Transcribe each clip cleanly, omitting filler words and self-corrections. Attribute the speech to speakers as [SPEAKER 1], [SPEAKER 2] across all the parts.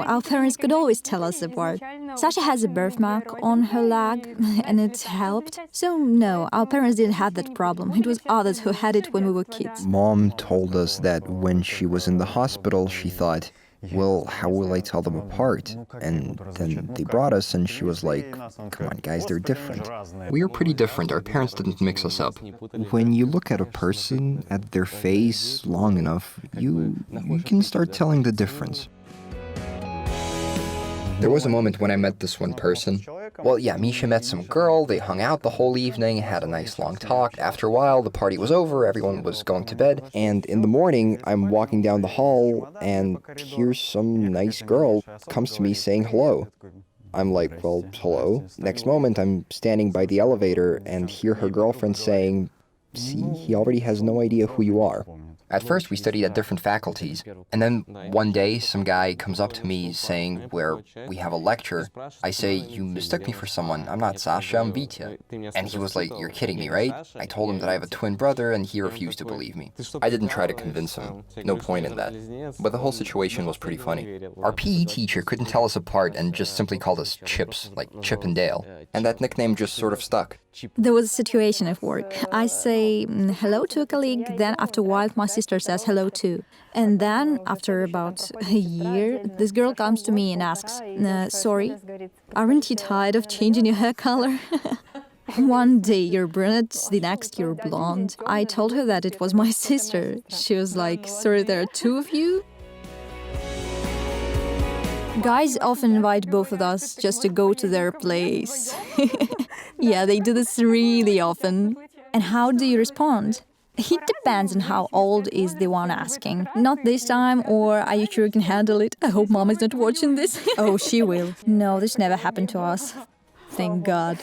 [SPEAKER 1] our parents could always tell us apart. Sasha has a birthmark on her leg, and it helped. So no, our parents didn't have that problem. It was others who had it when we were kids.
[SPEAKER 2] Mom told us that when she was in the hospital, she thought, well, how will I tell them apart? And then they brought us, and she was like, come on, guys, they're different.
[SPEAKER 3] We are pretty different. Our parents didn't mix us up.
[SPEAKER 2] When you look at a person, at their face, long enough, you can start telling the difference.
[SPEAKER 3] There was a moment when I met this one person. Well, yeah, Misha met some girl, they hung out the whole evening, had a nice long talk. After a while, the party was over, everyone was going to bed.
[SPEAKER 2] And in the morning, I'm walking down the hall, and here's some nice girl comes to me saying hello. I'm like, well, hello. Next moment, I'm standing by the elevator and hear her girlfriend saying, see, he already has no idea who you are.
[SPEAKER 3] At first, we studied at different faculties, and then one day, some guy comes up to me saying, where we have a lecture, I say, you mistook me for someone, I'm not Sasha, I'm Vitya. And he was like, you're kidding me, right? I told him that I have a twin brother, and he refused to believe me. I didn't try to convince him, no point in that. But the whole situation was pretty funny. Our PE teacher couldn't tell us apart and just simply called us Chips, like Chip and Dale. And that nickname just sort of stuck.
[SPEAKER 1] There was a situation at work. I say hello to a colleague, then after a while my sister says hello too. And then, after about a year, this girl comes to me and asks, sorry, aren't you tired of changing your hair color? One day you're brunette, the next you're blonde. I told her that it was my sister. She was like, sorry, there are two of you? Guys often invite both of us just to go to their place. Yeah, they do this really often. And how do you respond? It depends on how old is the one asking. Not this time, or are you sure you can handle it? I hope Mom is not watching this. Oh, she will. No, this never happened to us. Thank God.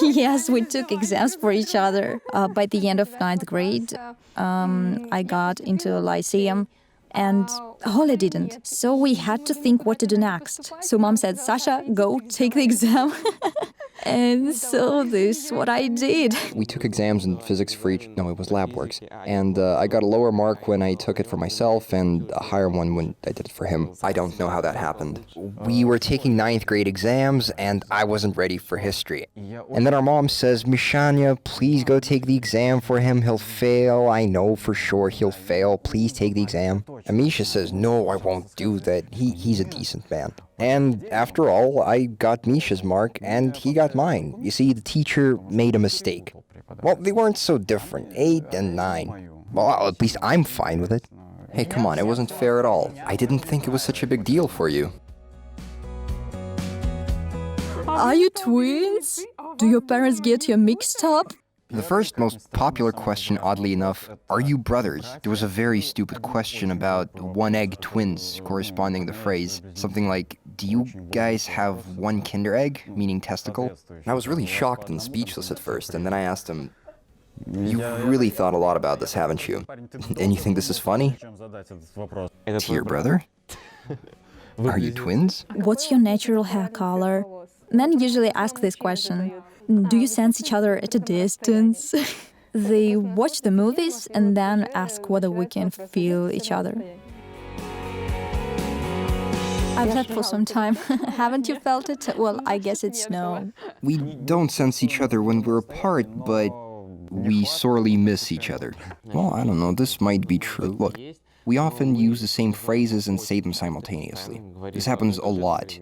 [SPEAKER 1] Yes, we took exams for each other. By the end of 9th grade, I got into a lyceum, and Hola didn't. So we had to think what to do next. So Mom said, Sasha, go take the exam. And so this is what I did.
[SPEAKER 2] We took exams in physics for each, no, it was LabWorks. And I got a lower mark when I took it for myself and a higher one when I did it for him.
[SPEAKER 3] I don't know how that happened. We were taking 9th grade exams, and I wasn't ready for history.
[SPEAKER 2] And then our mom says, Mishanya, please go take the exam for him. He'll fail. I know for sure he'll fail. Please take the exam. And Misha says, no, I won't do that. He's a decent man. And after all, I got Misha's mark, and he got mine. You see, the teacher made a mistake. Well, they weren't so different, 8 and 9. Well, at least I'm fine with it.
[SPEAKER 3] Hey, come on, it wasn't fair at all. I didn't think it was such a big deal for you.
[SPEAKER 1] Are you twins? Do your parents get you mixed up?
[SPEAKER 2] The first most popular question, oddly enough, are you brothers? There was a very stupid question about one-egg twins corresponding the phrase, something like, do you guys have one kinder egg, meaning testicle?
[SPEAKER 3] And I was really shocked and speechless at first, and then I asked him, you've really thought a lot about this, haven't you? And you think this is funny?
[SPEAKER 2] To your brother? Are you twins?
[SPEAKER 1] What's your natural hair color? Men usually ask this question. Do you sense each other at a distance? They watch the movies and then ask whether we can feel each other. I've had for some time. Haven't you felt it? Well, I guess it's no.
[SPEAKER 2] We don't sense each other when we're apart, but we sorely miss each other. Well, I don't know, this might be true. Look, we often use the same phrases and say them simultaneously. This happens a lot.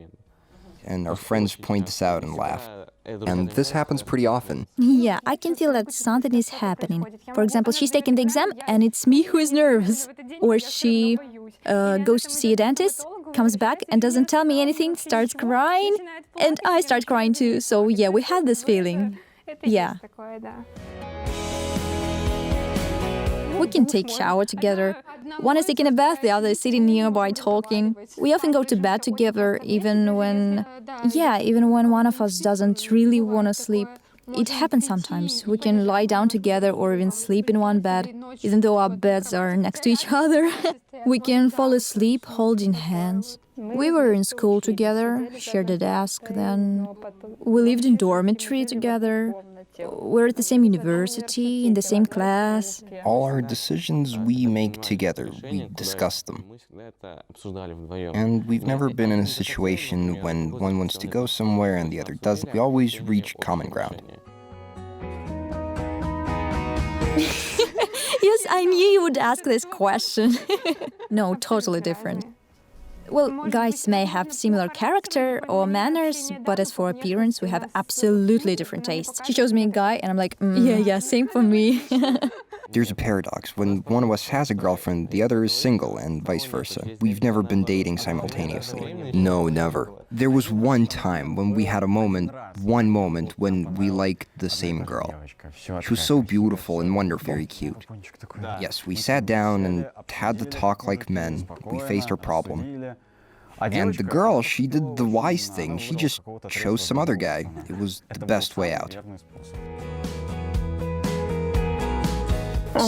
[SPEAKER 2] And our friends point this out and laugh.
[SPEAKER 3] And this happens pretty often.
[SPEAKER 1] Yeah, I can feel that something is happening. For example, she's taking the exam and it's me who is nervous. Or she goes to see a dentist, comes back and doesn't tell me anything, starts crying, and I start crying too. So yeah, we had this feeling. Yeah. We can take shower together. One is taking a bath, the other is sitting nearby talking. We often go to bed together, even when one of us doesn't really want to sleep. It happens sometimes. We can lie down together or even sleep in one bed, even though our beds are next to each other. We can fall asleep holding hands. We were in school together, shared a desk, then we lived in dormitory together. We're at the same university, in the same class.
[SPEAKER 2] All our decisions we make together, we discuss them. And we've never been in a situation when one wants to go somewhere and the other doesn't. We always reach common ground.
[SPEAKER 1] Yes, I knew you would ask this question. No, totally different. Well, guys may have similar character or manners, but as for appearance, we have absolutely different tastes. She shows me a guy, and I'm like, yeah, same for me.
[SPEAKER 2] There's a paradox. When one of us has a girlfriend, the other is single, and vice versa. We've never been dating simultaneously. No, never. There was one time when we had one moment when we liked the same girl. She was so beautiful and wonderful, very cute. Yes, we sat down and had the talk like men. We faced our problem. And the girl, she did the wise thing. She just chose some other guy. It was the best way out.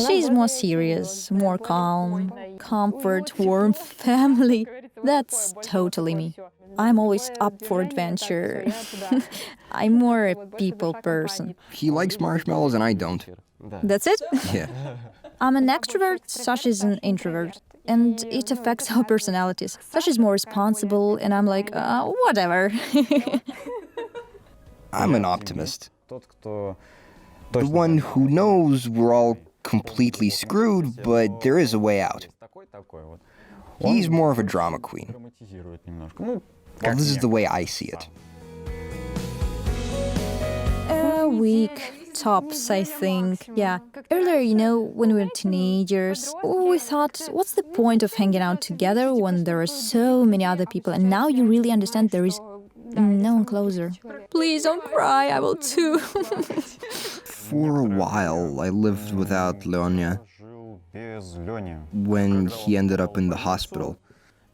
[SPEAKER 1] She's more serious, more calm, comfort, warmth, family. That's totally me. I'm always up for adventure. I'm more a people person.
[SPEAKER 2] He likes marshmallows and I don't.
[SPEAKER 1] That's it?
[SPEAKER 2] Yeah.
[SPEAKER 1] I'm an extrovert, Sasha's an introvert. And it affects our personalities. Sasha's more responsible, and I'm like, whatever.
[SPEAKER 2] I'm an optimist. The one who knows we're all completely screwed, but there is a way out. He's more of a drama queen. Well, this is the way I see it.
[SPEAKER 1] A week, tops, I think. Yeah. Earlier, when we were teenagers, we thought, what's the point of hanging out together when there are so many other people? And now you really understand there is no one closer. Please don't cry, I will too.
[SPEAKER 2] For a while, I lived without Leonya. When he ended up in the hospital.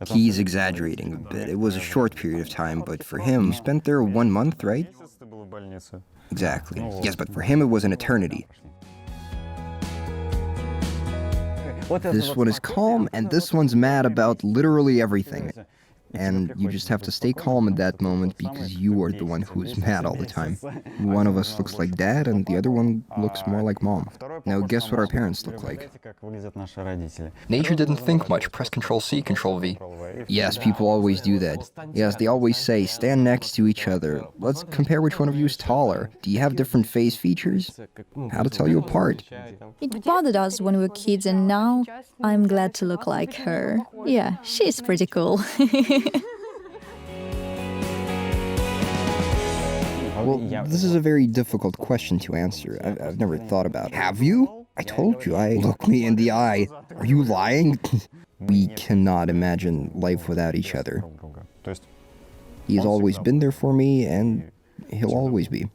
[SPEAKER 2] He's exaggerating a bit. It was a short period of time, but for him, you spent there 1 month, right? Exactly. Yes, but for him it was an eternity. This one is calm, and this one's mad about literally everything. And you just have to stay calm at that moment because you are the one who is mad all the time. One of us looks like dad and the other one looks more like mom. Now guess what our parents look like.
[SPEAKER 3] Nature didn't think much. Press Ctrl-C, Ctrl-V.
[SPEAKER 2] Yes, people always do that. Yes, they always say, stand next to each other. Let's compare which one of you is taller. Do you have different face features? How to tell you apart?
[SPEAKER 1] It bothered us when we were kids, and now I'm glad to look like her. Yeah, she's pretty cool.
[SPEAKER 2] Well, this is a very difficult question to answer. I've never thought about it. Have you? I told you. Look me in the eye. Are you lying? We cannot imagine life without each other. He's always been there for me, and he'll always be.